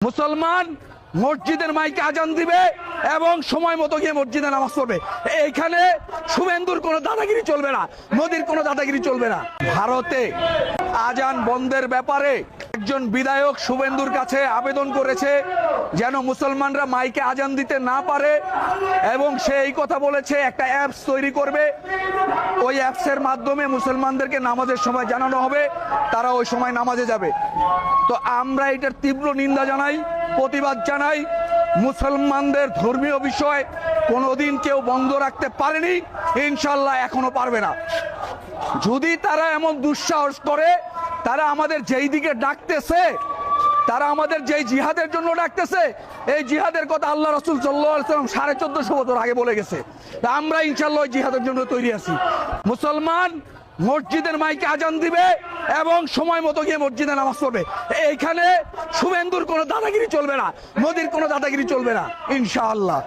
মুসলমান মসজিদের মাইকে আজান দিবে এবং সময় মতো গিয়ে মসজিদে নামাজ পড়বে। এইখানে শুভেন্দুর কোনো দাদাগিরি চলবে না, মোদির কোনো দাদাগিরি চলবে না। ভারতে আজান বন্ধের ব্যাপারে একজন বিধায়ক শুভেন্দুর কাছে আবেদন করেছে যেন মুসলমানরা মাইকে আজান দিতে না পারে, এবং সে এই কথা বলেছে একটা অ্যাপস তৈরি করবে। ওই অ্যাপসের মাধ্যমে মুসলমানদেরকে নামাজের সময় জানানো হবে, তারা ওই সময় নামাজে যাবে। তো আমরা এটার তীব্র নিন্দা জানাই, প্রতিবাদ জানাই। মুসলমানদের ধর্মীয় বিষয় কোনোদিন কেউ বন্ধ রাখতে পারেনি, ইনশাল্লাহ এখনো পারবে না। যদি তারা এমন দুঃসাহস করে, তারা আমাদের যেই দিকে ডাকতেছে, তারা আমাদের যেই জিহাদের জন্য ডাকতেছে, এই জিহাদের কথা আল্লাহ রাসূল সাল্লাল্লাহু আলাইহি ওয়াসাল্লাম 1450 বছর আগে বলে গেছে। আমরা ইনশাল্লাহ ওই জিহাদের জন্য তৈরি আছি। মুসলমান মসজিদের মাইকে আজান দিবে এবং সময় মতো গিয়ে মসজিদে নামাজ পড়বে। এইখানে শুভেন্দুর কোনো দাদাগিরি চলবে না, মোদির কোনো দাদাগিরি চলবে না, ইনশাআল্লাহ।